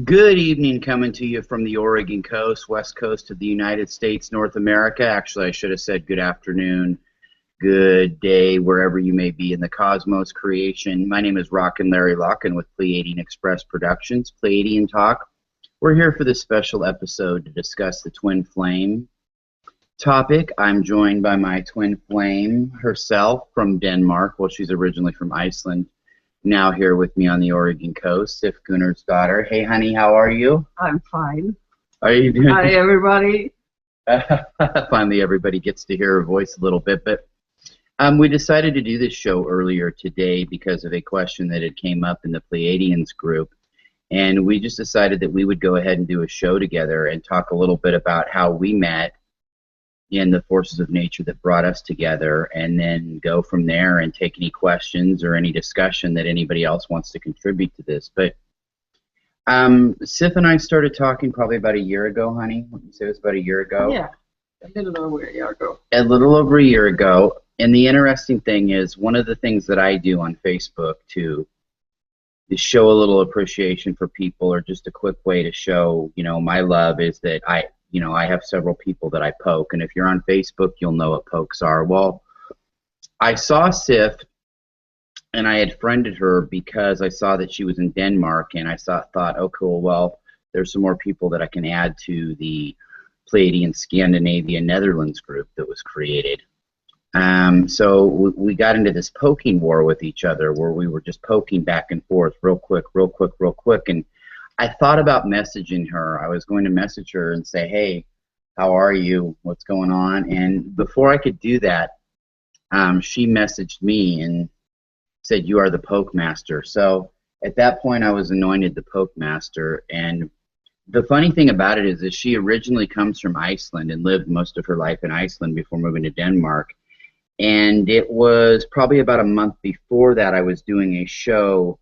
Good evening, coming to you from the Oregon coast, west coast of the United States, North America. Actually, I should have said good afternoon, good day, wherever you may be in the cosmos creation. My name is Rocken Larry Locken with Pleiadian Express Productions, Pleiadian Talk. We're here for this special episode to discuss the twin flame topic. I'm joined by my twin flame herself from Denmark. Well, she's originally from Iceland. Now here with me on the Oregon coast, Sif Gunnarsdottir. Hey, honey, how are you? I'm fine. Are you doing? Hi, everybody. Finally, everybody gets to hear her voice a little bit. But we decided to do this show earlier today because of a question that had came up in the Pleiadians group. And we just decided that we would go ahead and do a show together and talk a little bit about how we met in the forces of nature that brought us together, and then go from there and take any questions or any discussion that anybody else wants to contribute to this. But Sif and I started talking probably about a year ago, honey. Would you say it was about a year ago? Yeah, a little over a year ago. A little over a year ago. And the interesting thing is, one of the things that I do on Facebook to show a little appreciation for people, or just a quick way to show, my love, is that I have several people that I poke, and if you're on Facebook, you'll know what pokes are. Well, I saw Sif, and I had friended her because I saw that she was in Denmark, and I thought, oh, cool, well, there's some more people that I can add to the Pleiadian Scandinavia Netherlands group that was created. So we got into this poking war with each other, where we were just poking back and forth real quick, and I thought about messaging her. I was going to message her and say, hey, how are you? What's going on? And before I could do that, she messaged me and said, you are the poke master. So at that point, I was anointed the poke master. And the funny thing about it is that she originally comes from Iceland and lived most of her life in Iceland before moving to Denmark. And it was probably about a month before that I was doing a show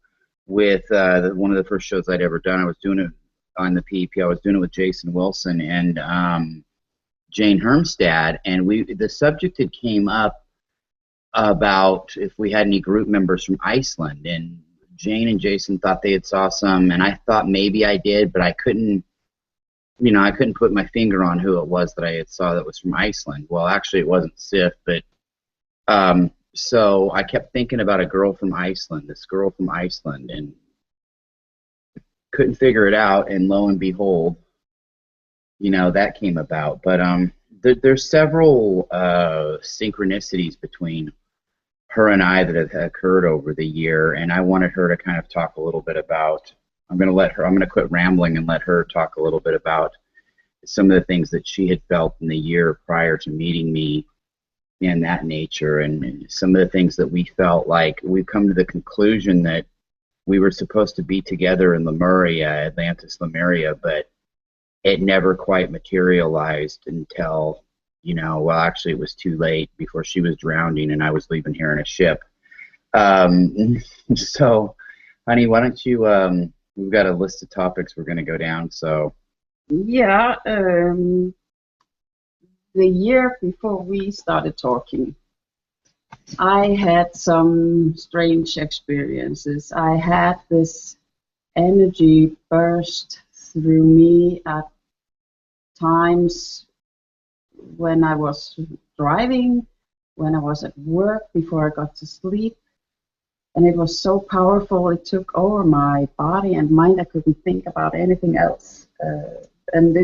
with one of the first shows I'd ever done. I was doing it on the PEP. I was doing it with Jason Wilson and Jane Hermstad, and the subject had came up about if we had any group members from Iceland, and Jane and Jason thought they had saw some, and I thought maybe I did, but I couldn't put my finger on who it was that I had saw that was from Iceland. Well, actually, it wasn't Sif, but so I kept thinking about a girl from Iceland, and couldn't figure it out, and lo and behold, that came about. But there's several synchronicities between her and I that have occurred over the year, and I wanted her to kind of talk a little bit about, I'm going to quit rambling and let her talk a little bit about some of the things that she had felt in the year prior to meeting me, and that nature, and some of the things that we felt like we've come to the conclusion that we were supposed to be together in Lemuria, Atlantis, Lemuria, but it never quite materialized until, well, actually it was too late, before she was drowning and I was leaving here in a ship. So, honey, why don't you, we've got a list of topics we're going to go down, so. Yeah, the year before we started talking, I had some strange experiences. I had this energy burst through me at times when I was driving, when I was at work, before I got to sleep. And it was so powerful, it took over my body and mind. I couldn't think about anything else. And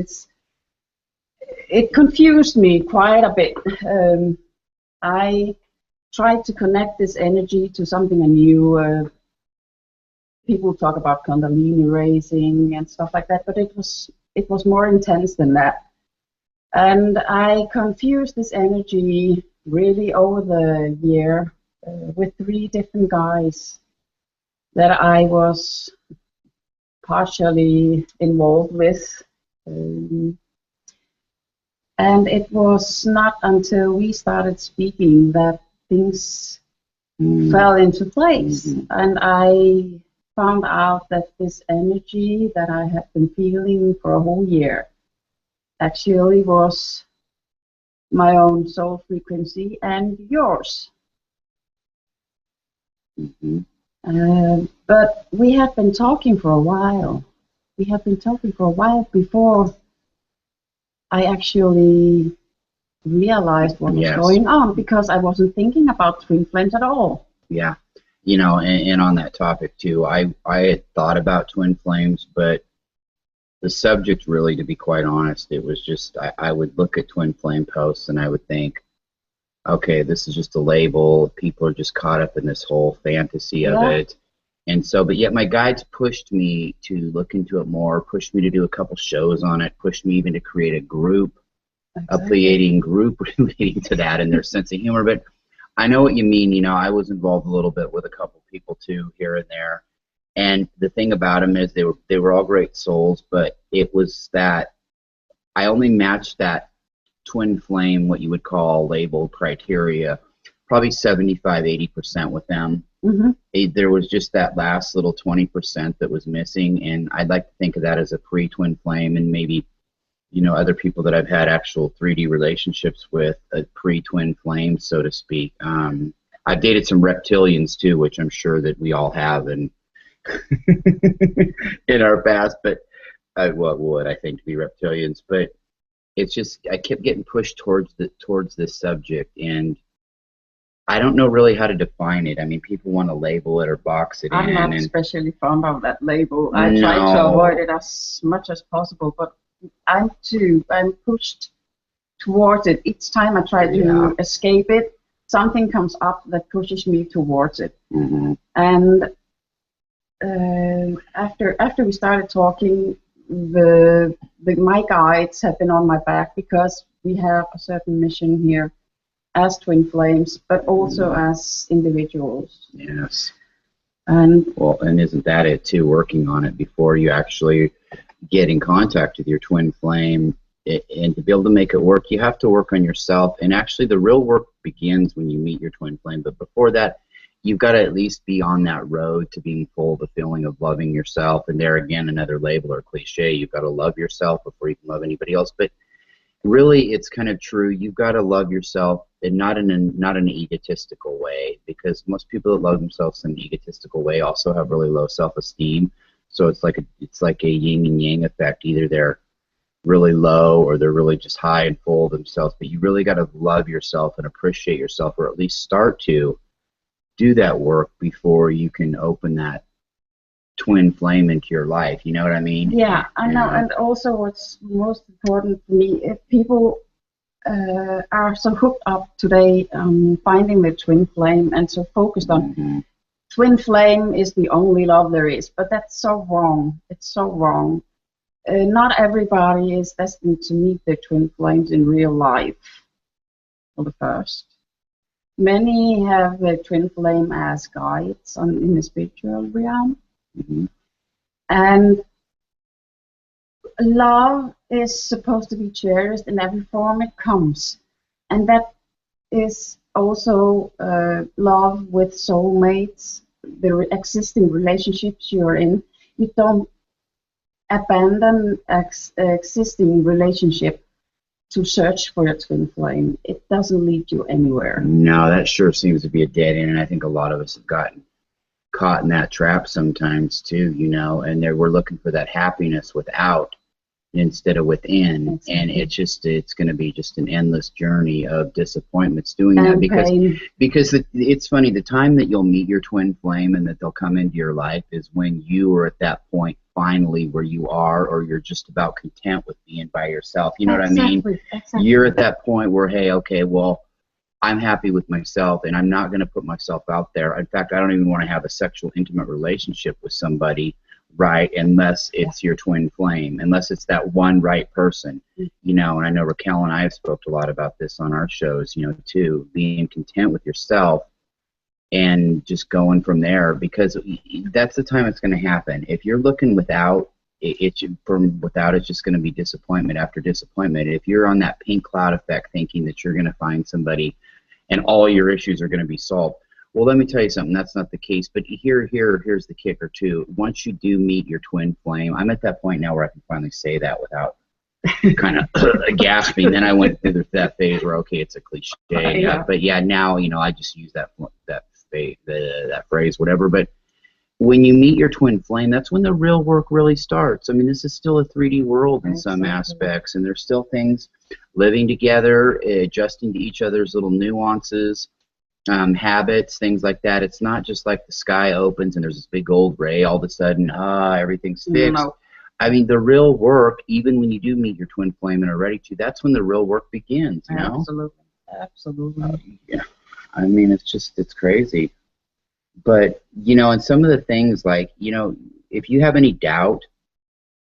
it confused me quite a bit. I tried to connect this energy to something I knew. People talk about Kundalini raising and stuff like that, but it was more intense than that. And I confused this energy really over the year with 3 different guys that I was partially involved with. And it was not until we started speaking that things fell into place. And I found out that this energy that I had been feeling for a whole year actually was my own soul frequency and yours. But we had been talking for a while. we have been talking for a while before I actually realized what was going on, because I wasn't thinking about twin flames at all. Yeah. You know, and on that topic too, I had thought about twin flames, but the subject really, to be quite honest, it was just, I would look at twin flame posts and I would think, okay, this is just a label. People are just caught up in this whole fantasy of it. And so, but yet my guides pushed me to look into it more, pushed me to do a couple shows on it, pushed me even to create a group, a Pleiadian group relating to that and their sense of humor. But I know what you mean. You know, I was involved a little bit with a couple people too, here and there. And the thing about them is they were all great souls, but it was that I only matched that twin flame, what you would call labeled criteria, probably 75–80% with them. There was just that last little 20% that was missing, and I'd like to think of that as a pre-twin flame, and maybe, you know, other people that I've had actual 3D relationships with, a pre-twin flame, so to speak. I've dated some reptilians too, which I'm sure that we all have in our past, but what would I think to be reptilians? But it's just, I kept getting pushed towards this subject, and I don't know really how to define it. I mean, people want to label it or box it in. I'm not especially fond of that label. I try to avoid it as much as possible, but I'm pushed towards it. Each time I try to escape it, something comes up that pushes me towards it. And after we started talking, my guides have been on my back, because we have a certain mission here as twin flames, but also as individuals. Yes. And well, and isn't that it too? Working on it before you actually get in contact with your twin flame, and to be able to make it work, you have to work on yourself. And actually, the real work begins when you meet your twin flame. But before that, you've got to at least be on that road to being full of the feeling of loving yourself. And there again, another label or cliche. You've got to love yourself before you can love anybody else. But really, it's kind of true. You've got to love yourself, and not in an egotistical way, because most people that love themselves in an egotistical way also have really low self-esteem. So it's like a yin and yang effect. Either they're really low or they're really just high and full of themselves. But you really got to love yourself and appreciate yourself, or at least start to do that work before you can open that twin flame into your life. You know what I mean? Yeah, I know. And also, what's most important for me, if people are so hooked up today finding the twin flame and so focused on twin flame is the only love there is, but that's so wrong. It's so wrong. Not everybody is destined to meet their twin flames in real life for the first. Many have their twin flame as guides in the spiritual realm. And love is supposed to be cherished in every form it comes. And that is also love with soulmates, the existing relationships you're in. You don't abandon existing relationship to search for your twin flame. It doesn't lead you anywhere. No, that sure seems to be a dead end, and I think a lot of us have gotten caught in that trap sometimes too, you know, and we're looking for that happiness without instead of within. Exactly. And it's going to be just an endless journey of disappointments doing and that, because it's funny, the time that you'll meet your twin flame and that they'll come into your life is when you are at that point finally where you are, or you're just about content with being by yourself. You know what I mean? Exactly. You're at that point where, hey, okay, well, I'm happy with myself, and I'm not going to put myself out there. In fact, I don't even want to have a sexual, intimate relationship with somebody, right, unless it's your twin flame, unless it's that one right person, you know. And I know Raquel and I have spoke a lot about this on our shows, you know, too, being content with yourself and just going from there, because that's the time it's going to happen. If you're looking without, it's just going to be disappointment after disappointment. If you're on that pink cloud effect thinking that you're going to find somebody and all your issues are going to be solved, well, let me tell you something, that's not the case. But here's the kicker too. Once you do meet your twin flame, I'm at that point now where I can finally say that without kind of gasping. Then I went through that phase where, okay, it's a cliche, but yeah, now, you know, I just use that phrase, whatever. But when you meet your twin flame, that's when the real work really starts. I mean, this is still a 3D world in some aspects, and there's still things living together, adjusting to each other's little nuances, habits, things like that. It's not just like the sky opens and there's this big old ray all of a sudden, everything's fixed. No. I mean, the real work, even when you do meet your twin flame and are ready to, that's when the real work begins, you know? Absolutely. Absolutely. Yeah. I mean, it's crazy. But, you know, and some of the things like, you know, if you have any doubt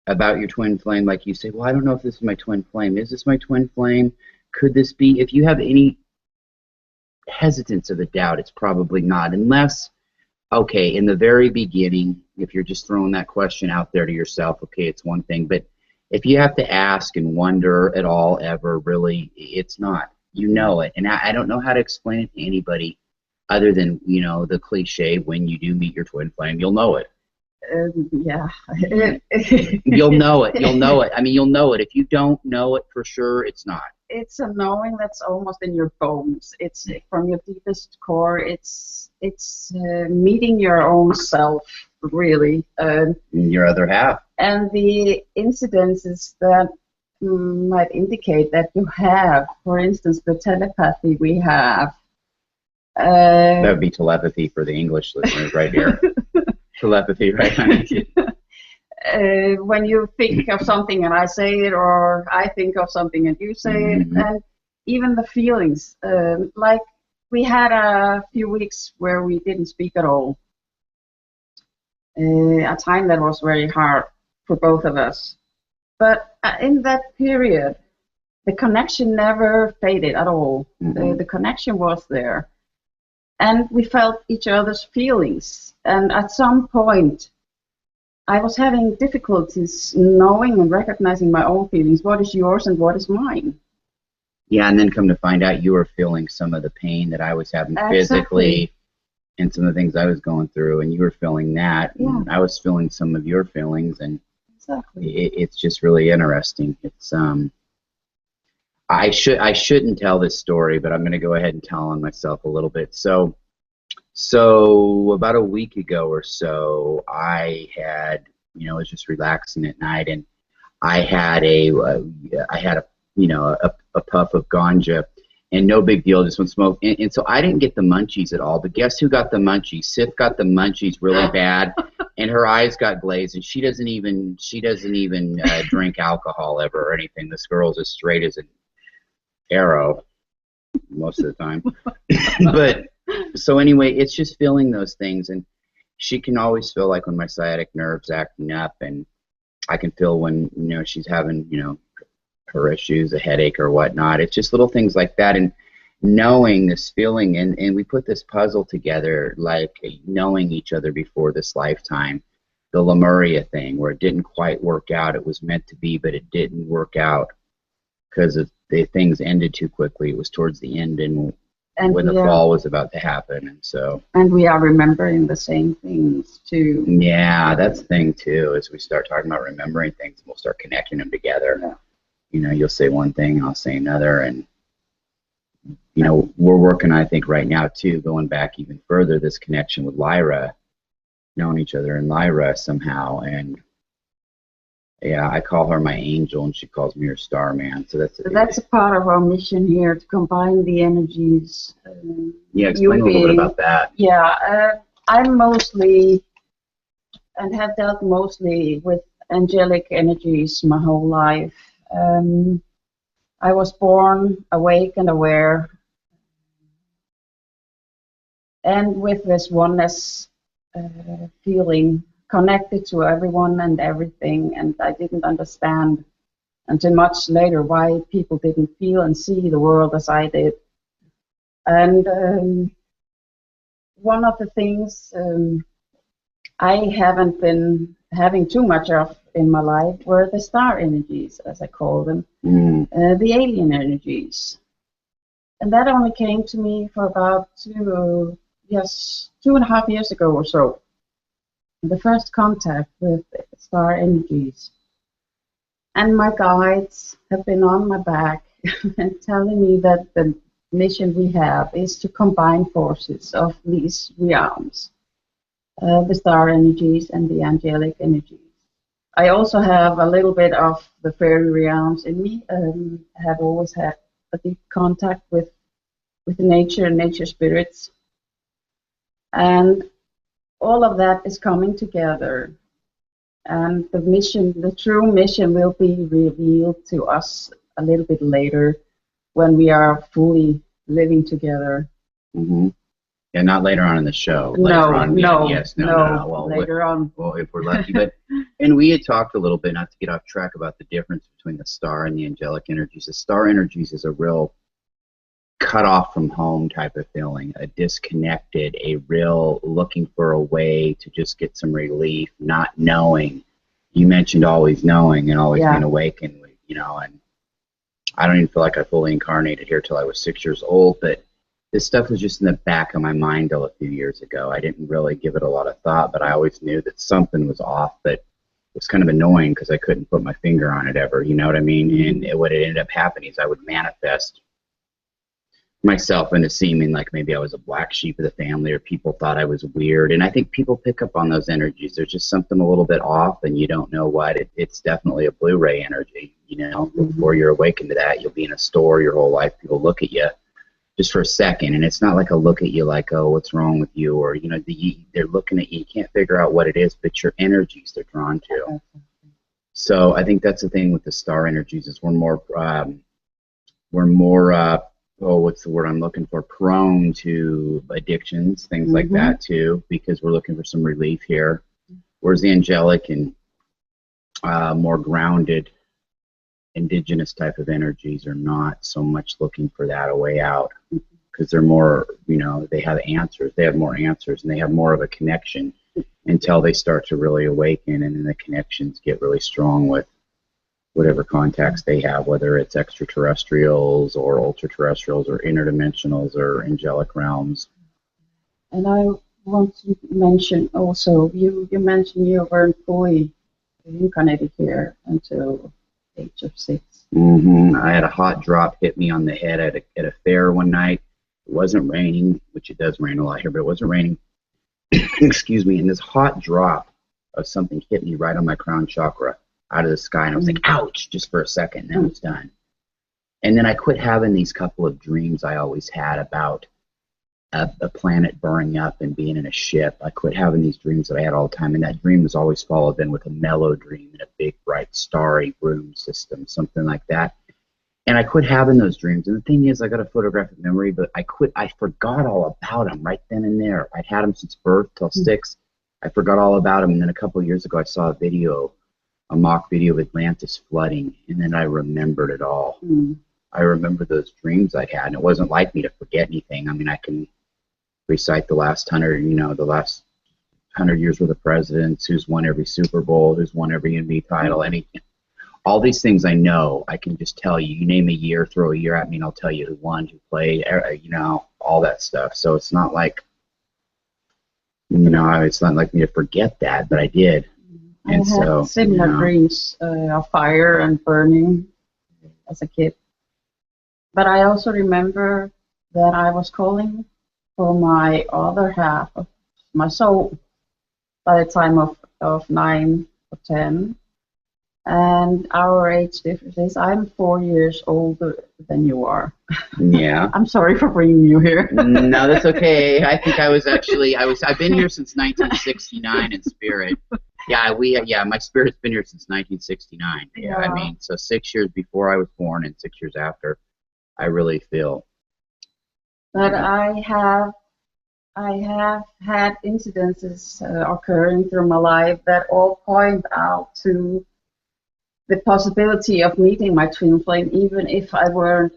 about your twin flame, like you say, well, I don't know if this is my twin flame. Is this my twin flame? Could this be? If you have any hesitance of a doubt, it's probably not. Unless, okay, in the very beginning, if you're just throwing that question out there to yourself, okay, it's one thing. But if you have to ask and wonder at all ever, really, it's not. You know it. And I don't know how to explain it to anybody other than, you know, the cliche, when you do meet your twin flame, you'll know it. Yeah. You'll know it. You'll know it. I mean, you'll know it. If you don't know it for sure, it's not. It's a knowing that's almost in your bones. It's from your deepest core. It's meeting your own self, really. Your other half. And the incidences that might indicate that you have, for instance, the telepathy we have. That would be telepathy for the English listeners right here. Telepathy, right? When you think of something and I say it, or I think of something and you say it, and even the feelings. Like we had a few weeks where we didn't speak at all. A time that was very hard for both of us. But in that period, the connection never faded at all. The connection was there. And we felt each other's feelings. And at some point, I was having difficulties knowing and recognizing my own feelings. What is yours and what is mine? Yeah, and then come to find out you were feeling some of the pain that I was having physically and some of the things I was going through, and you were feeling that. Yeah. And I was feeling some of your feelings, and it's just really interesting. It's I shouldn't tell this story, but I'm going to go ahead and tell on myself a little bit. So about a week ago or so, I had, you know, I was just relaxing at night, and I had a puff of ganja, and no big deal, just one smoke, and so I didn't get the munchies at all. But guess who got the munchies? Sif got the munchies really bad, and her eyes got glazed, and she doesn't even drink alcohol ever or anything. This girl's as straight as an arrow most of the time. But so anyway, it's just feeling those things, and she can always feel like when my sciatic nerve's acting up, and I can feel when, you know, she's having, you know, her issues, a headache or whatnot. It's just little things like that, and knowing this feeling, and we put this puzzle together, like knowing each other before this lifetime. The Lemurian thing, where it didn't quite work out. It was meant to be, but it didn't work out because the things ended too quickly. It was towards the end, and when the fall was about to happen, and we are remembering the same things too. Yeah, that's the thing too. As we start talking about remembering things, we'll start connecting them together. Yeah. You know, you'll say one thing, I'll say another, and you know, we're working, I think, right now too, going back even further, this connection with Lyra, knowing each other in Lyra somehow, and yeah, I call her my angel, and she calls me her starman. So that's a part of our mission here, to combine the energies. Yeah, explain a little bit about that. Yeah, I'm mostly, and have dealt mostly with angelic energies my whole life. I was born awake and aware, and with this oneness feeling, connected to everyone and everything, and I didn't understand until much later why people didn't feel and see the world as I did. And one of the things I haven't been having too much of in my life were the star energies, as I call them, the alien energies. And that only came to me for about 2.5 years ago or so. The first contact with star energies. And my guides have been on my back and telling me that the mission we have is to combine forces of these realms. the star energies and the angelic energies. I also have a little bit of the fairy realms in me. I have always had a deep contact with nature and nature spirits. And all of that is coming together. And the mission, the true mission, will be revealed to us a little bit later when we are fully living together. Mm-hmm. Yeah, not later on in the show. No, Well, later on. Well, if we're lucky. But and we had talked a little bit, not to get off track, about the difference between the star and the angelic energies. The star energies is a real cut off from home type of feeling, a disconnected, a real looking for a way to just get some relief, not knowing. You mentioned always knowing and always being awakened, and I don't even feel like I fully incarnated here till I was 6 years old, but this stuff was just in the back of my mind till a few years ago. I didn't really give it a lot of thought, but I always knew that something was off, but it was kind of annoying because I couldn't put my finger on it ever, you know what I mean? And what ended up happening is I would manifest myself into seeming like maybe I was a black sheep of the family, or people thought I was weird. And I think people pick up on those energies. There's just something a little bit off, and you don't know what. It's definitely a Blu-ray energy, Before you're awakened to that, you'll be in a store your whole life. People look at you just for a second, and it's not like a look at you like, oh, what's wrong with you? Or, they're looking at you. You can't figure out what it is, but your energies they're drawn to. So I think that's the thing with the star energies is we're more what's the word I'm looking for? Prone to addictions, things like that too, because we're looking for some relief here. Whereas the angelic and more grounded indigenous type of energies are not so much looking for that, a way out, because they're more, they have answers. They have more answers, and they have more of a connection until they start to really awaken, and then the connections get really strong with whatever contacts they have, whether it's extraterrestrials or ultra-terrestrials or interdimensionals or angelic realms. And I want to mention also, you mentioned you weren't fully incarnated here until age of 6. I had a hot drop hit me on the head at a fair one night. It wasn't raining, which it does rain a lot here, but it wasn't raining. Excuse me. And this hot drop of something hit me right on my crown chakra out of the sky, and I was like, ouch, just for a second, and then it was done. And then I quit having these couple of dreams I always had about a planet burning up and being in a ship. I quit having these dreams that I had all the time, and that dream was always followed then with a mellow dream in a big, bright, starry room system, something like that. And I quit having those dreams. And the thing is, I got a photographic memory, but I forgot all about them right then and there. I'd had them since birth till 6. I forgot all about them, and then a couple of years ago I saw a mock video of Atlantis flooding, and then I remembered it all. I remember those dreams I'd had, and it wasn't like me to forget anything. I mean, I can recite the last 100 years worth of presidents, who's won every Super Bowl, who's won every NBA title, anything. All these things I know, I can just tell you. You name a year, throw a year at me, and I'll tell you who won, who played, all that stuff. So it's not like, it's not like me to forget that, but I did. I had similar dreams of fire and burning as a kid. But I also remember that I was calling for my other half of my soul by the time of 9 or 10. And our age difference is I'm 4 years older than you are. Yeah. I'm sorry for bringing you here. No, that's okay. I think I've been here since 1969 in spirit. My spirit's been here since 1969. Yeah, I mean, so 6 years before I was born and 6 years after, I really feel. But I have had incidences occurring through my life that all point out to the possibility of meeting my twin flame, even if I weren't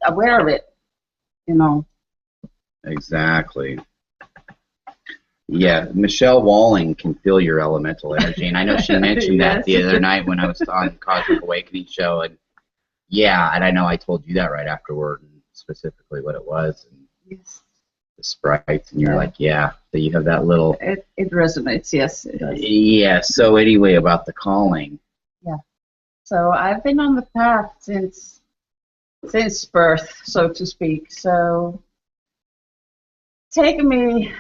aware of it, Exactly. Yeah, Michelle Walling can feel your elemental energy, and I know she mentioned that the other night when I was on Cosmic Awakening show, and and I know I told you that right afterward, and specifically what it was, and the sprites, and you're like, so you have that little... It resonates, yes. It does. Yeah, so anyway, about the calling. Yeah. So I've been on the path since birth, so to speak. So taking me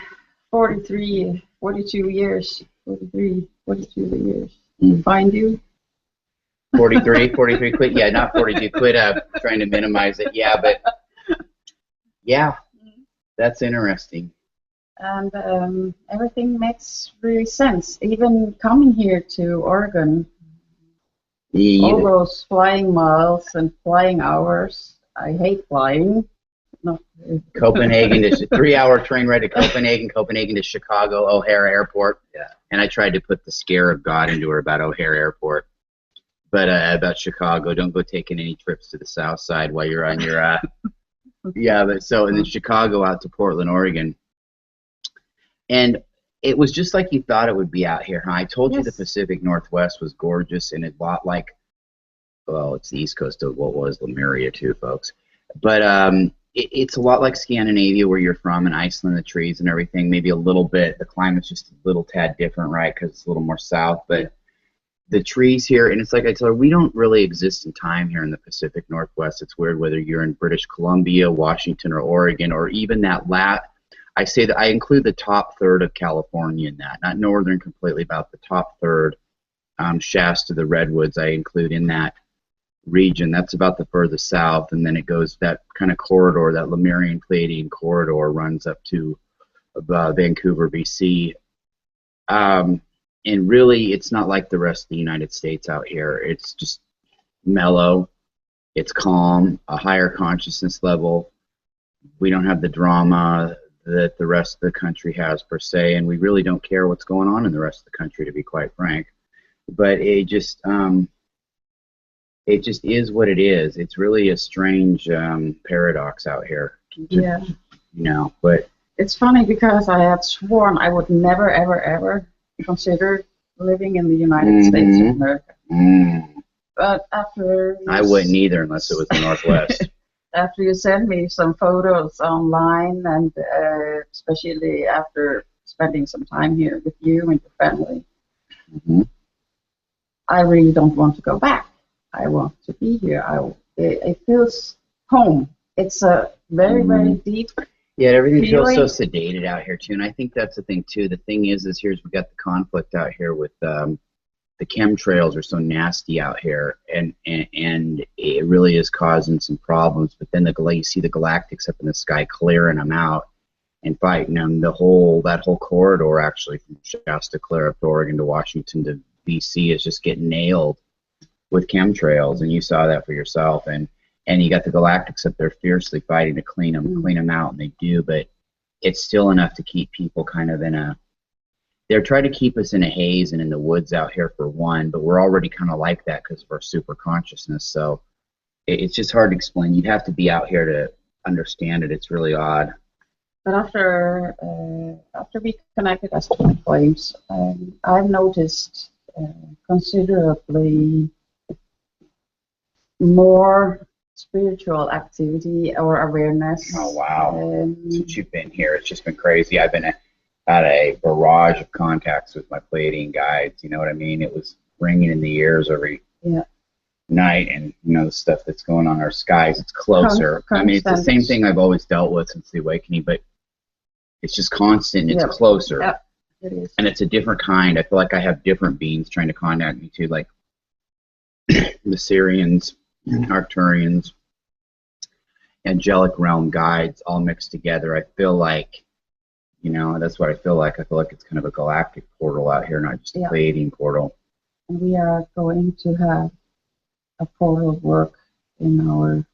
43 42 years, 43, 42 years. Find you? 43 quit. Yeah, not 42 quit. Trying to minimize it. Yeah, but yeah, that's interesting. And everything makes really sense. Even coming here to Oregon, all those flying miles and flying hours. I hate flying. No. Copenhagen to 3-hour train ride to Copenhagen to Chicago O'Hare Airport. Yeah. And I tried to put the scare of God into her about O'Hare Airport, but about Chicago. Don't go taking any trips to the South Side while you're on your yeah. But so and then Chicago out to Portland, Oregon, and it was just like you thought it would be out here. Huh? I told you the Pacific Northwest was gorgeous, and a lot like, well, it's the east coast of what was Lemuria too, folks. But it's a lot like Scandinavia, where you're from, and Iceland, the trees and everything. Maybe a little bit. The climate's just a little tad different, right? Because it's a little more south. But the trees here, and it's like I told her, we don't really exist in time here in the Pacific Northwest. It's weird whether you're in British Columbia, Washington, or Oregon, or even that I say that I include the top third of California in that, not northern completely, about the top third. Shasta, the Redwoods, I include in that region. That's about the furthest south, and then it goes that kind of corridor, that Lemurian Pleiadian corridor runs up to Vancouver, BC. And really, it's not like the rest of the United States out here. It's just mellow, it's calm, a higher consciousness level. We don't have the drama that the rest of the country has per se, and we really don't care what's going on in the rest of the country, to be quite frank. But it just is what it is. It's really a strange paradox out here. Yeah. You know, but it's funny because I had sworn I would never, ever, ever consider living in the United States of America. But after I wouldn't either unless it was the Northwest. After you sent me some photos online, and especially after spending some time here with you and your family, I really don't want to go back. I want to be here. It feels home. It's a very, very deep. Yeah, everything feels so sedated out here too, and I think that's the thing too. The thing is here's we got the conflict out here with the chemtrails are so nasty out here, and it really is causing some problems. But then you see the galactics up in the sky clearing them out and fighting them. That whole corridor actually from Shasta clear up to Oregon to Washington to BC is just getting nailed with chemtrails, and you saw that for yourself. And you got the galactics up there fiercely fighting to clean them out, and they do, but it's still enough to keep people kind of they're trying to keep us in a haze and in the woods out here for one, but we're already kind of like that because of our super consciousness, so it's just hard to explain. You'd have to be out here to understand it. It's really odd. But after we connected as twin flames, I've noticed considerably more spiritual activity or awareness. Oh wow! Since you've been here, it's just been crazy. I've been had a barrage of contacts with my Pleiadian guides. You know what I mean? It was ringing in the ears every night, and you know the stuff that's going on in our skies. It's closer. I mean, it's the same thing I've always dealt with since the awakening, but it's just constant. And it's closer. Yeah, it is. And it's a different kind. I feel like I have different beings trying to contact me too, like the Syrians, Arcturians, angelic realm guides all mixed together. I feel like, you know, that's what I feel like. I feel like it's kind of a galactic portal out here, not just a Pleiadian portal. And we are going to have a portal work in our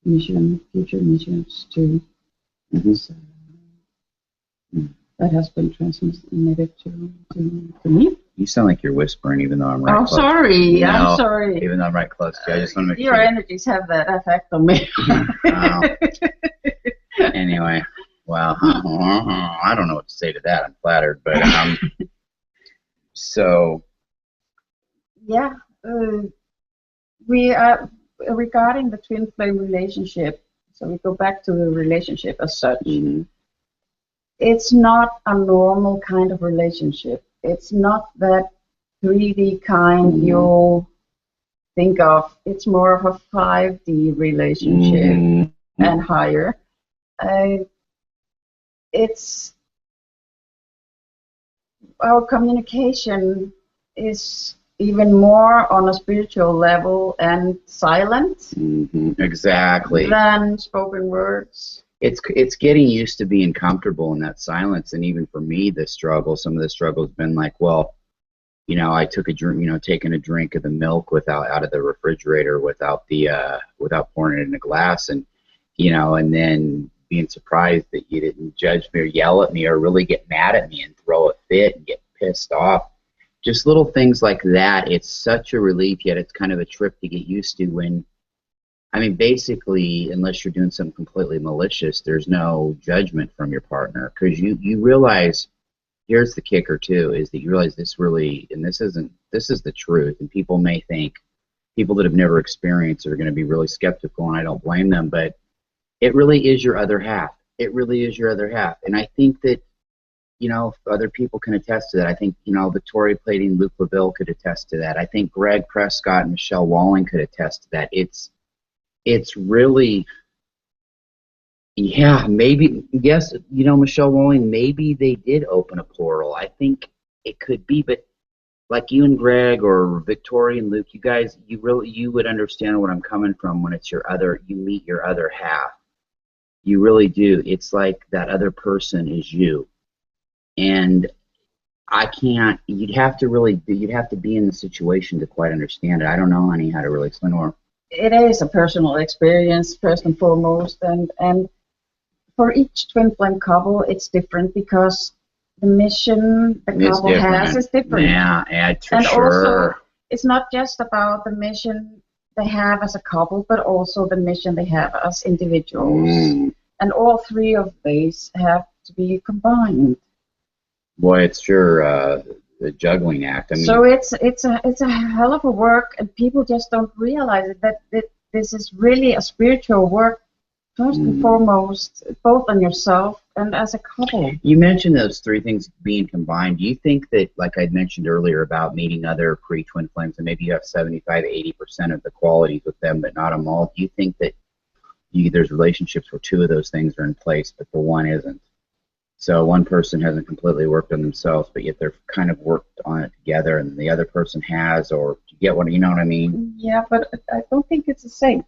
future missions too. So, that has been transmitted to me. You sound like you're whispering, even though I'm right close. Sorry. No, I'm sorry. Even though I'm right close to you. I just want to make Your energies have that effect on me. Anyway, well, I don't know what to say to that. I'm flattered, but so. Yeah, we are regarding the twin flame relationship. So we go back to the relationship as such. It's not a normal kind of relationship. It's not that 3D kind you'll think of. It's more of a 5D relationship and higher. It's our communication is even more on a spiritual level and silent. Exactly. Than spoken words. It's getting used to being comfortable in that silence, and even for me, some of the struggle has been like, well, you know, I took a drink, you know, taking a drink of the milk out of the refrigerator without pouring it in a glass, and you know, and then being surprised that you didn't judge me or yell at me or really get mad at me and throw a fit and get pissed off. Just little things like that. It's such a relief, yet it's kind of a trip to get used to when, I mean, basically, unless you're doing something completely malicious, there's no judgment from your partner, because you realize, here's the kicker too, is that you realize this really, and this is the truth, and people may think, people that have never experienced are going to be really skeptical, and I don't blame them, but it really is your other half. It really is your other half, and I think that, you know, other people can attest to that. I think, you know, Victoria Pleiadian, Luke LaVille could attest to that. I think Greg Prescott and Michelle Walling could attest to that. It's really, yeah, maybe, yes, you know, Michelle Walling, maybe they did open a portal. I think it could be, but like you and Greg or Victoria and Luke, you guys, you would understand what I'm coming from when it's you meet your other half. You really do. It's like that other person is you. And you'd have to be in the situation to quite understand it. I don't know, honey, how to really explain it. It is a personal experience, first and foremost, and for each twin flame couple, it's different because the mission the couple has is different. Yeah, for sure. Also, it's not just about the mission they have as a couple, but also the mission they have as individuals. And all three of these have to be combined. Boy, it's sure the juggling act. I mean, so it's a hell of a work, and people just don't realize it, that this is really a spiritual work, first and foremost, both on yourself and as a couple. You mentioned those three things being combined. Do you think that, like I mentioned earlier about meeting other pre-twin flames, and maybe you have 75–80% of the qualities with them, but not them all? Do you think that there's relationships where two of those things are in place, but the one isn't? So one person hasn't completely worked on themselves, but yet they're kind of worked on it together, and the other person has, or you know what I mean? Yeah, but I don't think it's the same.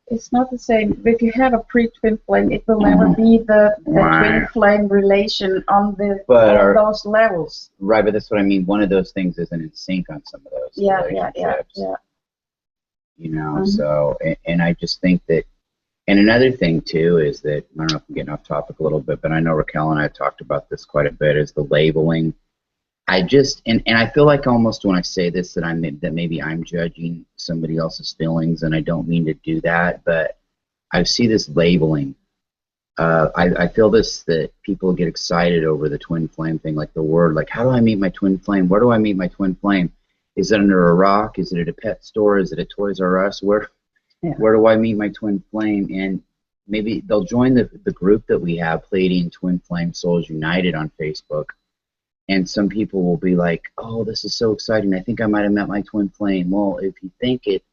It's not the same. If you have a pre-twin flame, it will never be the twin flame relation on those levels. Right, but that's what I mean. One of those things isn't in sync on some of those relationships. Yeah. You know, so, and I just think that. And another thing, too, is that, I don't know if I'm getting off topic a little bit, but I know Raquel and I have talked about this quite a bit, is the labeling. And I feel like almost when I say this that maybe I'm judging somebody else's feelings, and I don't mean to do that, but I see this labeling. I feel that people get excited over the twin flame thing, like the word, like, how do I meet my twin flame? Where do I meet my twin flame? Is it under a rock? Is it at a pet store? Is it at Toys R Us? Where do I meet my twin flame? And maybe they'll join the group that we have, Pleiadian Twin Flame Souls United, on Facebook. And some people will be like, oh, this is so exciting. I think I might have met my twin flame. Well, if you think it,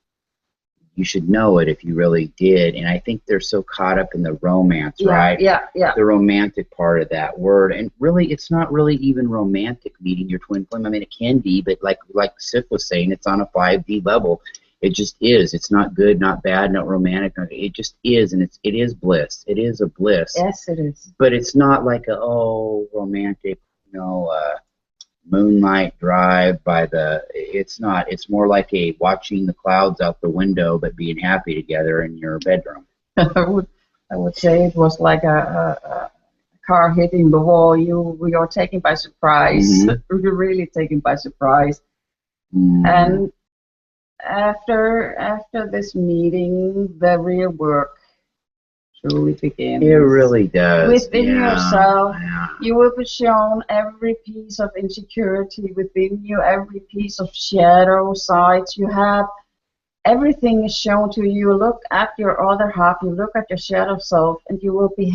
you should know it if you really did. And I think they're so caught up in the romance, right? Yeah. The romantic part of that word. And really, it's not really even romantic meeting your twin flame. I mean, it can be, but like Sif was saying, it's on a 5D level. It just is. It's not good, not bad, not romantic. It just is, and it is bliss. It is a bliss. Yes, it is. But it's not like romantic, moonlight drive by the. It's not. It's more like watching the clouds out the window, but being happy together in your bedroom. I would say it was like a car hitting the wall. You're taken by surprise. You're really taken by surprise, and. After this meeting, the real work truly begins. It really does. Within yourself, you will be shown every piece of insecurity within you, every piece of shadow sides you have. Everything is shown to you. Look at your other half. You look at your shadow self, and you will be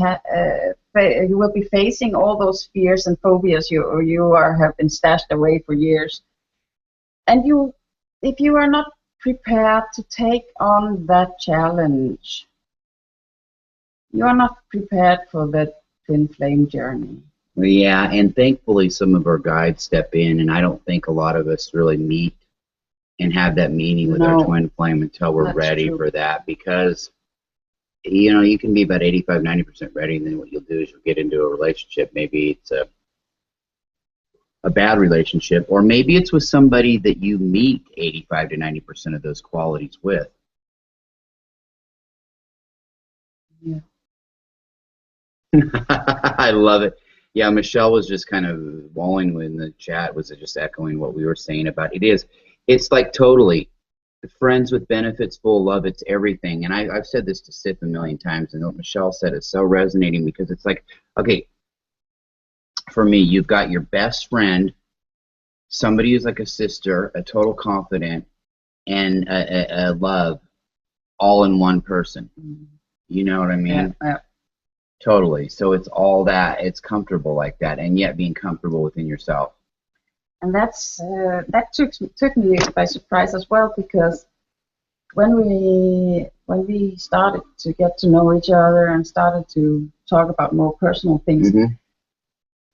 facing all those fears and phobias have been stashed away for years. And if you are not prepared to take on that challenge, you are not prepared for that twin flame journey. Yeah, and thankfully some of our guides step in, and I don't think a lot of us really meet and have that meeting with our No, twin flame until we're that's ready true. for that, because you know you can be about 85, 90% ready, and then what you'll do is you'll get into a relationship. Maybe it's a bad relationship, or maybe it's with somebody that you meet 85 to 90% of those qualities with. Yeah. I love it. Yeah, Michelle was just kind of walling in the chat, was just echoing what we were saying about it. It's like totally friends with benefits, full love, it's everything. And I've said this to Sif a million times, and what Michelle said is so resonating, because it's like, okay, for me, you've got your best friend, somebody who's like a sister, a total confidant, and a love, all in one person. You know what I mean? Yeah. Totally. So it's all that. It's comfortable like that, and yet being comfortable within yourself. And that took me by surprise as well, because when we started to get to know each other and started to talk about more personal things,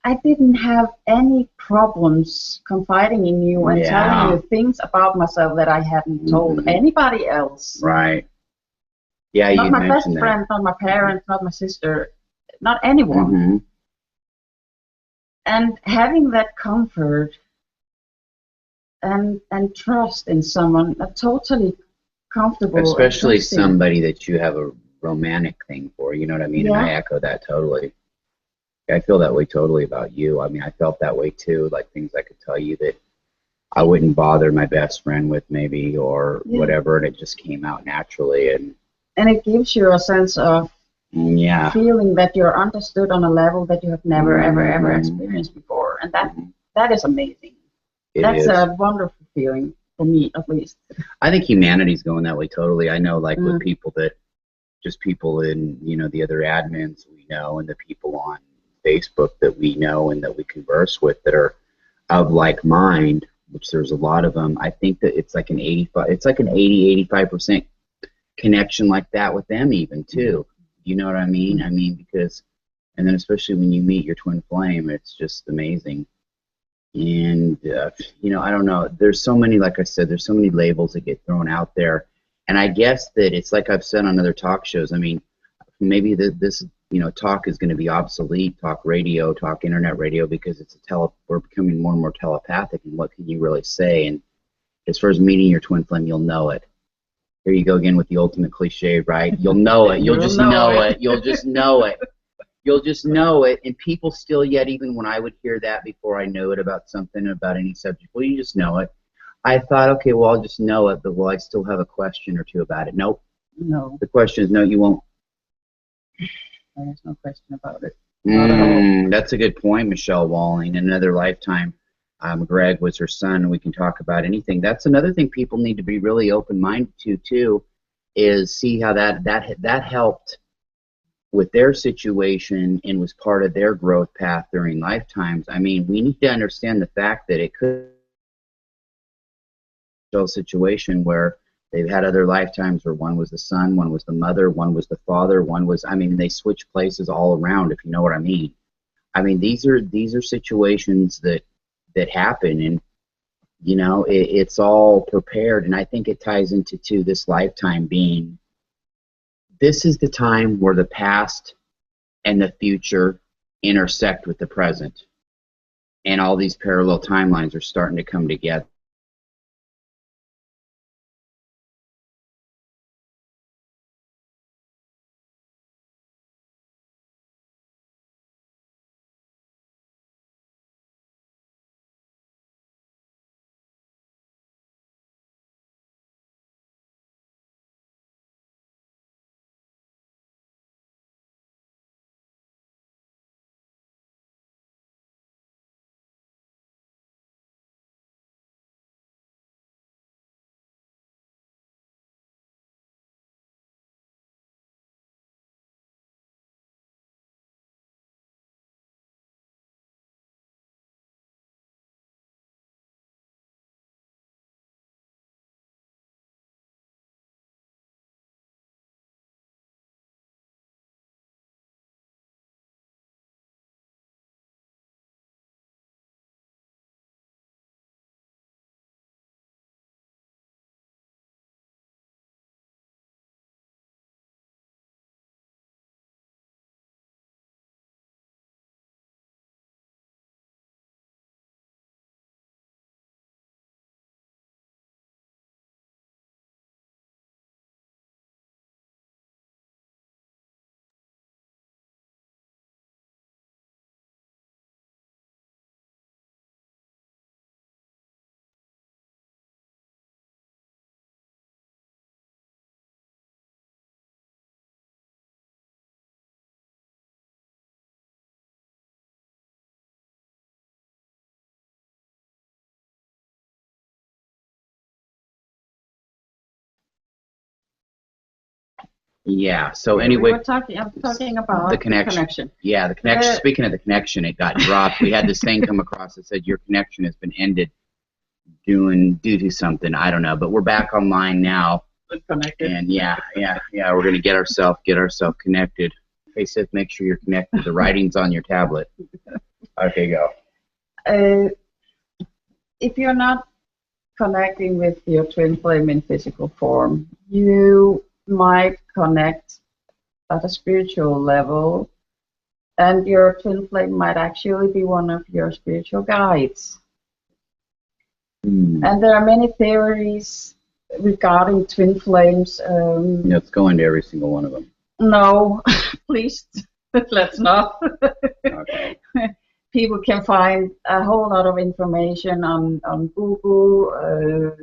I didn't have any problems confiding in you and telling you things about myself that I hadn't told anybody else. Right. Yeah, you Not my best mentioned that. friend, not my parents, not my sister, not anyone. And having that comfort and trust in someone, a totally comfortable, especially trusting. somebody that you have a romantic thing for, you know what I mean? Yeah. And I echo that totally. I feel that way totally about you. I mean, I felt that way too, like things I could tell you that I wouldn't bother my best friend with, maybe, or whatever, and it just came out naturally. And it gives you a sense of feeling that you're understood on a level that you have never, ever experienced before. And that is amazing. That's a wonderful feeling, for me at least. I think humanity's going that way totally. I know, like, with people that, just people in, you know, the other admins we know, and the people on Facebook that we know and that we converse with that are of like mind, which there's a lot of them. I think that it's like an 85% connection like that with them even too. You know what I mean? I mean, because, and then especially when you meet your twin flame, it's just amazing. And, you know, I don't know. There's so many, like I said, there's so many labels that get thrown out there. And I guess that it's like I've said on other talk shows. I mean, maybe this you know, talk is going to be obsolete, talk radio, talk internet radio, because it's we're becoming more and more telepathic. And what can you really say? And as far as meeting your twin flame, you'll know it. Here you go again with the ultimate cliche, right? You'll know it. You'll just know it. You'll just know it. You'll just know it. And people still yet, even when I would hear that before I know it about something, about any subject, well, you just know it. I thought, okay, well, I'll just know it, but will I still have a question or two about it? Nope. No. The question is, no, you won't. There's no question about it. Not at all. That's a good point, Michelle Walling. In another lifetime, Greg was her son, and we can talk about anything. That's another thing people need to be really open-minded to, too, is see how that helped with their situation and was part of their growth path during lifetimes. I mean, we need to understand the fact that it could be a situation where they've had other lifetimes where one was the son, one was the mother, one was the father, one was, I mean, they switch places all around, if you know what I mean. I mean, these are situations that happen, and you know, it's all prepared. And I think it ties into this lifetime being, this is the time where the past and the future intersect with the present, and all these parallel timelines are starting to come together. Yeah. So anyway, I'm talking about the connection. Yeah, the connection. Speaking of the connection, it got dropped. We had this thing come across that said your connection has been ended due to something. I don't know, but we're back online now. Connected. And yeah, we're gonna get ourselves connected. Hey, Sif, make sure you're connected. The writing's on your tablet. Okay, go. If you're not connecting with your twin flame in physical form, you might connect at a spiritual level, and your twin flame might actually be one of your spiritual guides. And there are many theories regarding twin flames. Let's go into every single one of them. No, please, let's not. Okay. People can find a whole lot of information on Google,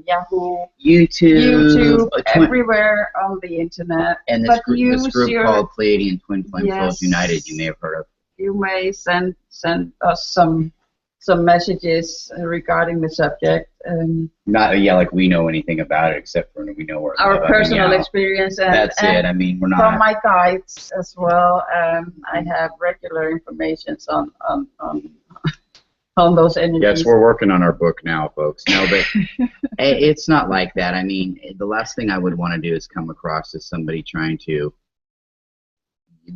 Yahoo, YouTube, everywhere on the internet. And this group called Pleiadian Twin Flame Souls United, you may have heard of. You may send us some messages regarding the subject. Not like we know anything about it, except for we know where our personal experience. And, that's it. I mean, we're not. From my guides as well, I have regular information on those energies. Yes, we're working on our book now, folks. No, but it's not like that. I mean, the last thing I would want to do is come across as somebody trying to.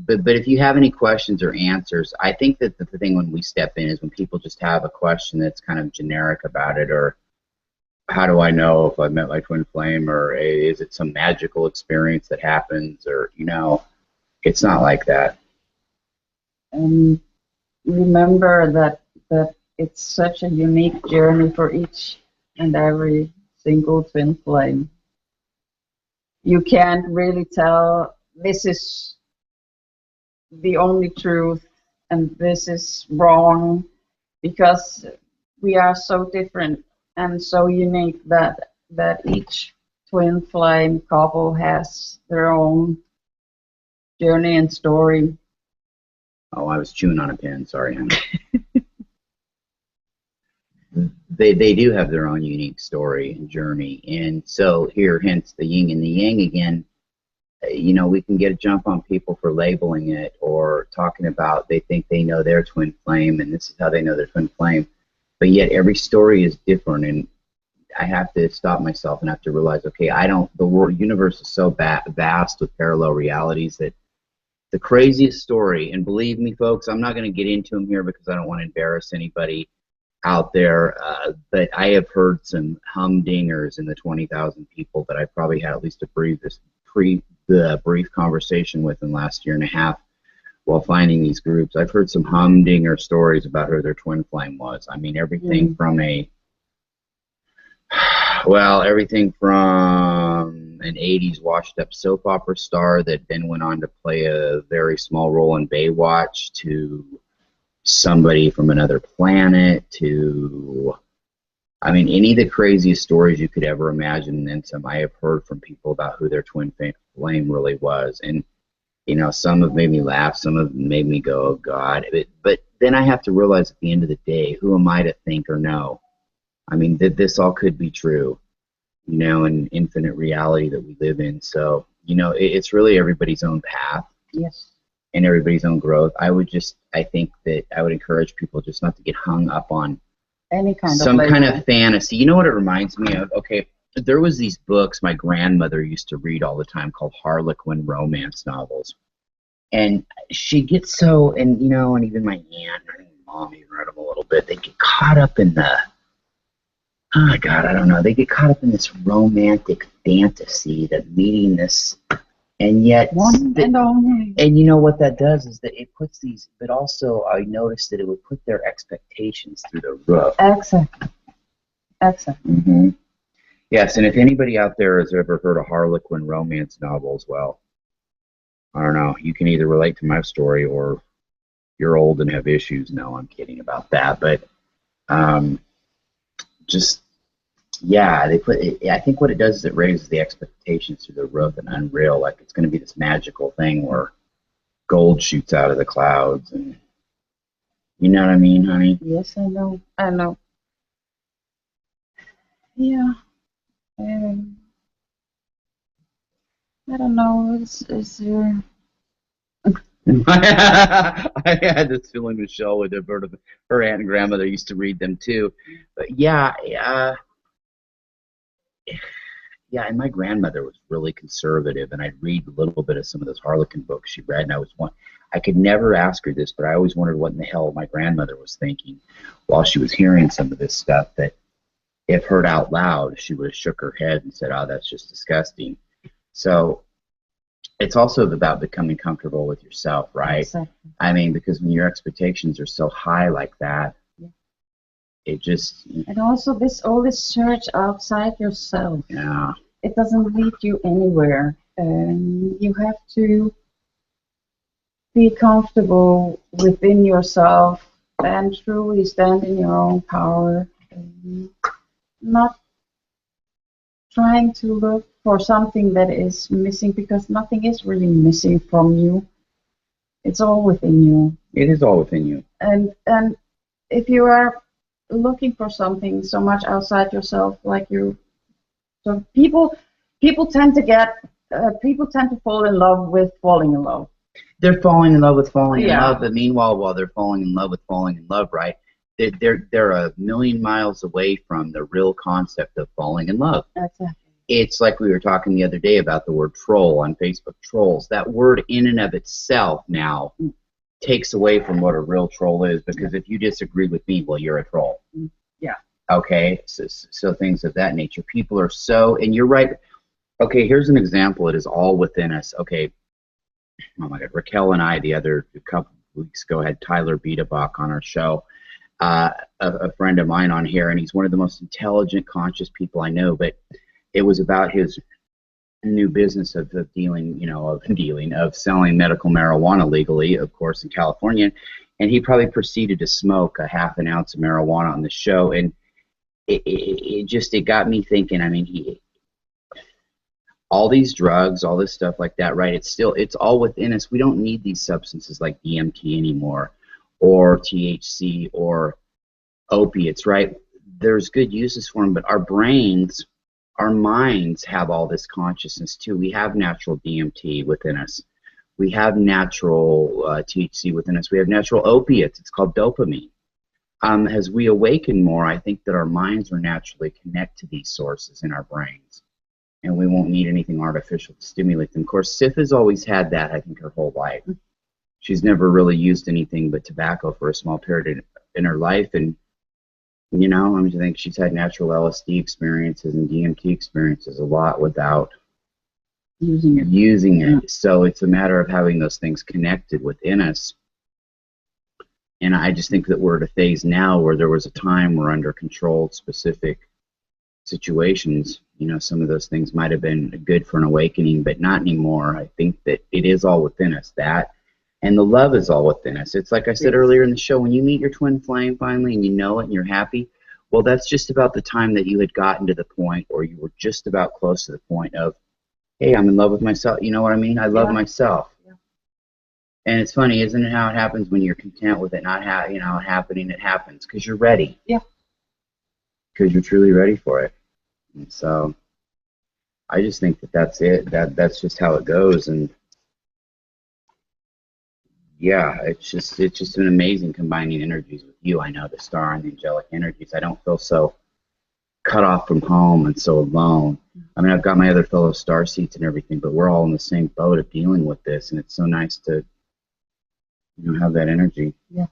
But if you have any questions or answers, I think that the thing when we step in is when people just have a question that's kind of generic about it, or how do I know if I met my twin flame, or is it some magical experience that happens, or it's not like that. And remember that it's such a unique journey for each and every single twin flame. You can't really tell this is the only truth and this is wrong, because we are so different and so unique that each twin flame couple has their own journey and story. Oh, I was chewing on a pin. Sorry, Hannah. They do have their own unique story and journey, and so here, hence the yin and the yang again. We can get a jump on people for labeling it or talking about they think they know their twin flame and this is how they know their twin flame, but yet every story is different, and I have to stop myself and have to realize, okay, the universe is so vast with parallel realities that the craziest story, and believe me, folks, I'm not going to get into them here because I don't want to embarrass anybody out there, but I have heard some humdingers in the 20,000 people that I probably had at least a brief conversation with in the last year and a half while finding these groups. I've heard some humdinger stories about who their twin flame was. I mean, everything from everything from an 80s washed up soap opera star that then went on to play a very small role in Baywatch, to somebody from another planet, to any of the craziest stories you could ever imagine, and then some. I have heard from people about who their twin flame really was, and some have made me laugh, some have made me go, oh God, but then I have to realize at the end of the day, who am I to think or know? That this all could be true, an infinite reality that we live in. So, it's really everybody's own path. Yes. And everybody's own growth. I think that I would encourage people just not to get hung up on some kind of fantasy. You know what it reminds me of? Okay, there was these books my grandmother used to read all the time called Harlequin romance novels. And she gets so, and even my aunt and mom even read them a little bit, they get caught up in oh God, I don't know, they get caught up in this romantic fantasy that meeting this, and yet and only. And you know what that does is that it puts these, but also I noticed that it would put their expectations through the roof. Exactly. Mm-hmm. Yes, and if anybody out there has ever heard of Harlequin romance novels, well, I don't know, you can either relate to my story or you're old and have issues. No, I'm kidding about that, but I think what it does is it raises the expectations through the roof and unreal, like it's going to be this magical thing where gold shoots out of the clouds, and you know what I mean, honey? Yes, I know. Yeah. I don't know. Is there? I had this feeling Michelle would have heard of her aunt and grandmother used to read them too. But yeah, yeah, and my grandmother was really conservative, and I'd read a little bit of some of those Harlequin books she read, and I could never ask her this, but I always wondered what in the hell my grandmother was thinking while she was hearing some of this stuff, that if heard out loud, she would have shook her head and said, oh, that's just disgusting. So it's also about becoming comfortable with yourself, right? Exactly. I mean, because when your expectations are so high like that, it just... And also all this search outside yourself. Yeah. It doesn't lead you anywhere. You have to be comfortable within yourself and truly stand in your own power. Not trying to look for something that is missing, because nothing is really missing from you. It's all within you. It is all within you. And if you are looking for something so much outside yourself, so people tend to fall in love with falling in love. They're falling in love with falling in love, but meanwhile, while they're falling in love with falling in love, right, they're a million miles away from the real concept of falling in love. Exactly. It's like we were talking the other day about the word troll on Facebook, trolls. That word in and of itself now takes away from what a real troll is, because if you disagree with me, well, you're a troll. Yeah. Okay, so things of that nature. People are so, and you're right. Okay, here's an example. It is all within us. Okay, oh my God, Raquel and I, a couple weeks ago, had Tyler Beatabach on our show, a friend of mine on here, and he's one of the most intelligent, conscious people I know, but it was about his new business of selling medical marijuana legally, of course, in California, and he probably proceeded to smoke a half an ounce of marijuana on the show, and it got me thinking. I mean, all these drugs, all this stuff like that, right? It's all within us. We don't need these substances like DMT anymore, or THC, or opiates, right? There's good uses for them, but our brains, our minds have all this consciousness too. We have natural DMT within us. We have natural THC within us. We have natural opiates. It's called dopamine. As we awaken more, I think that our minds will naturally connect to these sources in our brains, and we won't need anything artificial to stimulate them. Of course, Sif has always had that, I think, her whole life. She's never really used anything but tobacco for a small period in her life, and I think she's had natural LSD experiences and DMT experiences a lot without using it. Yeah. So it's a matter of having those things connected within us. And I just think that we're at a phase now where there was a time where under controlled specific situations, some of those things might have been good for an awakening, but not anymore. I think that it is all within us, and the love is all within us. It's like I said earlier in the show, when you meet your twin flame finally and you know it and you're happy, well, that's just about the time that you had gotten to the point, or you were just about close to the point of, hey, I'm in love with myself. You know what I mean? I love myself. Yeah. And it's funny, isn't it, how it happens when you're content with it not happening? It happens because you're ready. Yeah. Because you're truly ready for it. And so I just think that's it. That's just how it goes. And yeah, it's just an amazing combining energies with you. I know the star and the angelic energies. I don't feel so cut off from home and so alone. I mean, I've got my other fellow star seeds and everything, but we're all in the same boat of dealing with this, and it's so nice to have that energy. Yeah.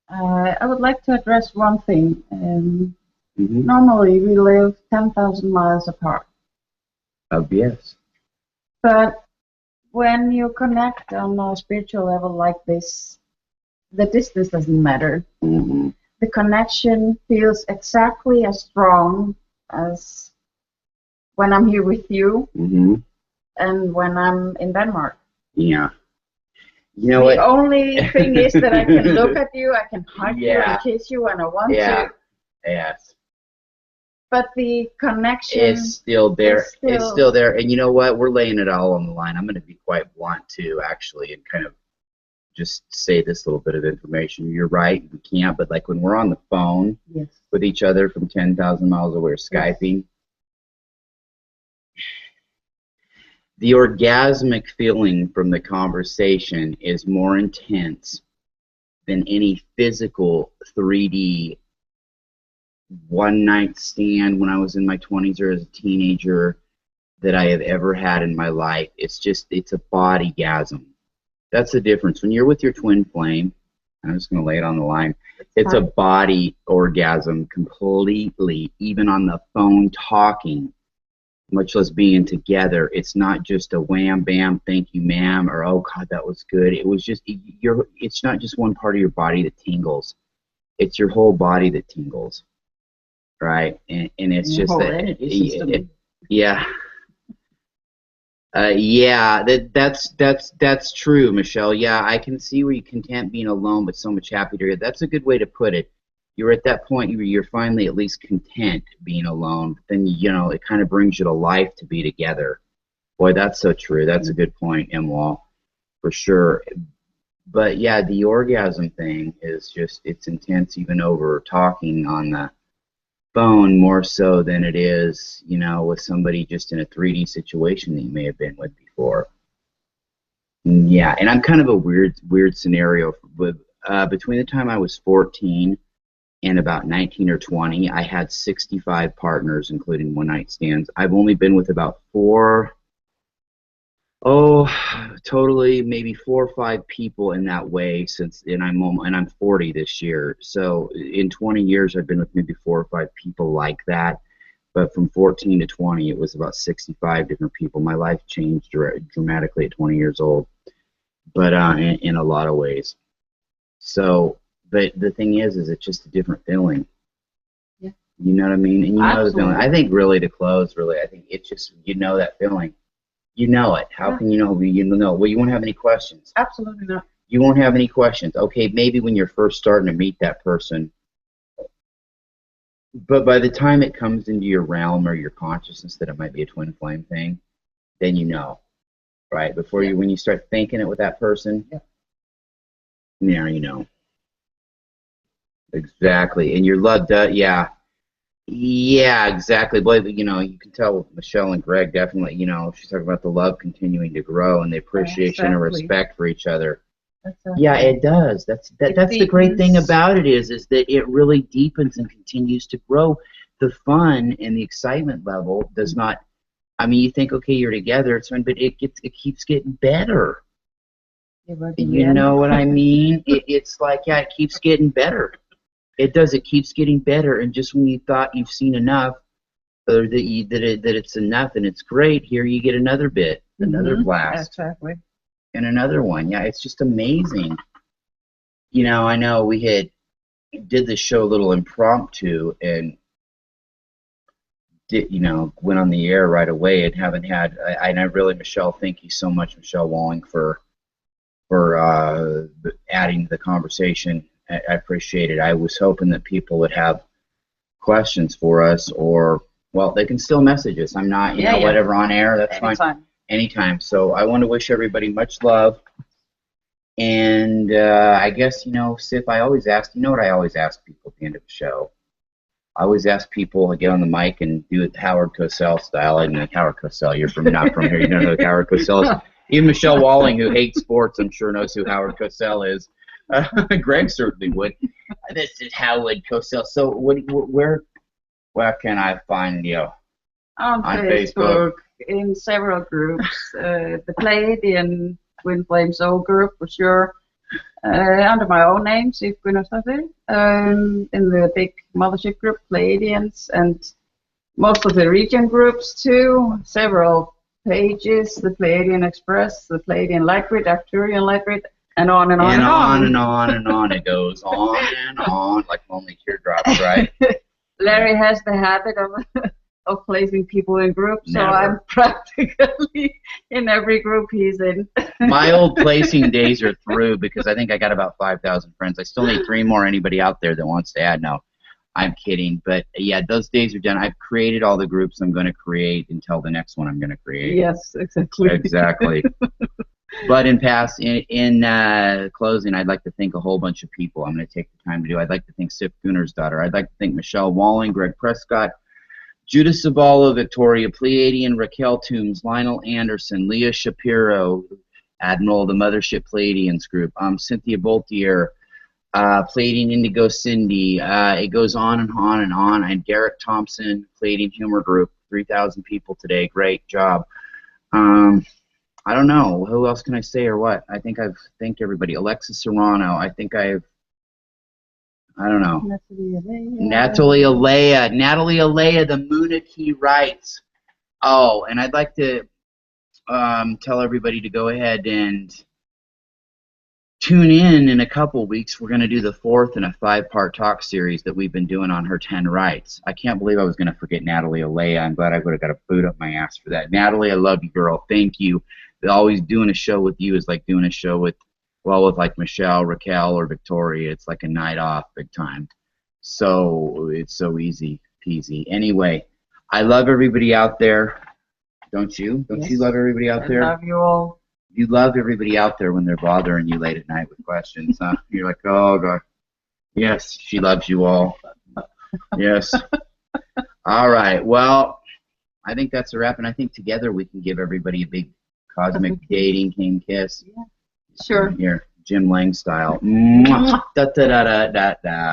I would like to address one thing. Normally, we live 10,000 miles apart. Yes. But when you connect on a spiritual level like this, the distance doesn't matter. Mm-hmm. The connection feels exactly as strong as when I'm here with you and when I'm in Denmark. Yeah. The only thing is that I can look at you, I can hug you and kiss you when I want to. Yes. But the connection is still there. It's still there. And you know what? We're laying it all on the line. I'm going to be quite blunt too, actually, and kind of just say this little bit of information. You're right. We can't. But like when we're on the phone with each other from 10,000 miles away, Skyping, The orgasmic feeling from the conversation is more intense than any physical 3D one-night stand when I was in my 20s or as a teenager that I have ever had in my life. It's a bodygasm. That's the difference. When you're with your twin flame, I'm just going to lay it on the line, it's a body orgasm completely, even on the phone talking, much less being together. It's not just a wham, bam, thank you, ma'am, or oh, God, that was good. It was just, it's not just one part of your body that tingles. It's your whole body that tingles, right? And it's just that, yeah. Yeah, that's true, Michelle. Yeah, I can see where you content being alone, but so much happier. That's a good way to put it. You're at that point, you're finally at least content being alone. But then, it kind of brings you to life to be together. Boy, that's so true. That's a good point, Imwal, for sure. But yeah, the orgasm thing is just, it's intense even over talking on the phone more so than it is, with somebody just in a 3D situation that you may have been with before. Yeah, and I'm kind of a weird scenario. Between the time I was 14 and about 19 or 20, I had 65 partners, including one-night stands. I've only been with about totally maybe 4 or 5 people in that way and I'm 40 this year. So in 20 years, I've been with maybe 4 or 5 people like that. But from 14 to 20, it was about 65 different people. My life changed dramatically at 20 years old, but in a lot of ways. So, but the thing is it's just a different feeling. Yeah. You know what I mean? And the feeling. I think really to close, I think it's just, that feeling. You know it. How can you know? Well, you won't have any questions. Absolutely not. You won't have any questions. Okay, maybe when you're first starting to meet that person, but by the time it comes into your realm or your consciousness that it might be a twin flame thing, then you know, right? When you start thinking it with that person, now you know. Exactly. And your love does, yeah. Yeah, exactly. Boy, you can tell with Michelle and Greg, definitely, she's talking about the love continuing to grow and the appreciation and respect for each other. Yeah, it does. That's the great thing about it is that it really deepens and continues to grow. The fun and the excitement level does not, you think, okay, you're together, it's fun, but it keeps getting better. You know what I mean? It's like, yeah, it keeps getting better. It does. It keeps getting better, and just when you thought you've seen enough, or that it's enough and it's great, here you get another bit, another blast, exactly, and another one. Yeah, it's just amazing. I know we did this show a little impromptu and went on the air right away and haven't had. I really, Michelle, thank you so much, Michelle Walling, for adding to the conversation. I appreciate it. I was hoping that people would have questions for us, or, well, they can still message us. I'm not, whatever, on air. That's fine. Anytime. So I want to wish everybody much love. And I guess, Sif, I always ask, what I always ask people at the end of the show? I always ask people to get on the mic and do it the Howard Cosell style. And Howard Cosell, you're not from here. You don't know who Howard Cosell is. Even Michelle Walling, who hates sports, I'm sure knows who Howard Cosell is. Greg certainly would. This is Howard Cosell. So where can I find you? On Facebook, in several groups. The Pleiadian Twin Flame Soul group, for sure. Under my own name, Gunnarsdottir. In the big mothership group, Pleiadians, and most of the region groups too. Several pages, the Pleiadian Express, the Pleiadian Lightgrid, Arcturian Lightgrid, and on and on and on. And on and on. It goes on and on like lonely teardrops, right? Larry has the habit of placing people in groups, so I'm practically in every group he's in. My old placing days are through because I think I got about 5,000 friends. I still need 3 more. Anybody out there that wants to add? No, I'm kidding. But yeah, those days are done. I've created all the groups I'm going to create until the next one I'm going to create. Yes, exactly. Exactly. But in closing, I'd like to thank a whole bunch of people. I'm going to take the time to do. I'd like to thank Sif Gunnarsdottir. I'd like to thank Michelle Walling, Greg Prescott, Judith Sabalo, Victoria Pleiadian, Raquel Toombs, Lionel Anderson, Leah Shapiro, Admiral of the Mothership Pleiadians group, Cynthia Boltier, Pleiadian Indigo Cindy, it goes on and on and on. And Derek Thompson, Pleiadian Humor Group, 3,000 people today, great job. I don't know, who else can I say or what? I think I've thanked everybody. Alexis Serrano, I think I don't know. Natalie Alea, the Munich writes. Oh, and I'd like to tell everybody to go ahead and tune in a couple weeks. We're going to do the 4th in a 5-part talk series that we've been doing on her 10 rights. I can't believe I was going to forget Natalie Alea. I'm glad I would have got a boot up my ass for that. Natalie, I love you, girl. Thank you. Always doing a show with you is like doing a show with, well, with like Michelle, Raquel, or Victoria. It's like a night off big time. So it's so easy peasy. Anyway, I love everybody out there. Don't you? Don't you love everybody out there? I love you all. You love everybody out there when they're bothering you late at night with questions, huh? You're like, oh, God. Yes, she loves you all. Yes. All right. Well, I think that's a wrap, and I think together we can give everybody a big cosmic dating king kiss. Yeah. Sure. Here, Jim Lang style. Mwah. Da da da da da da.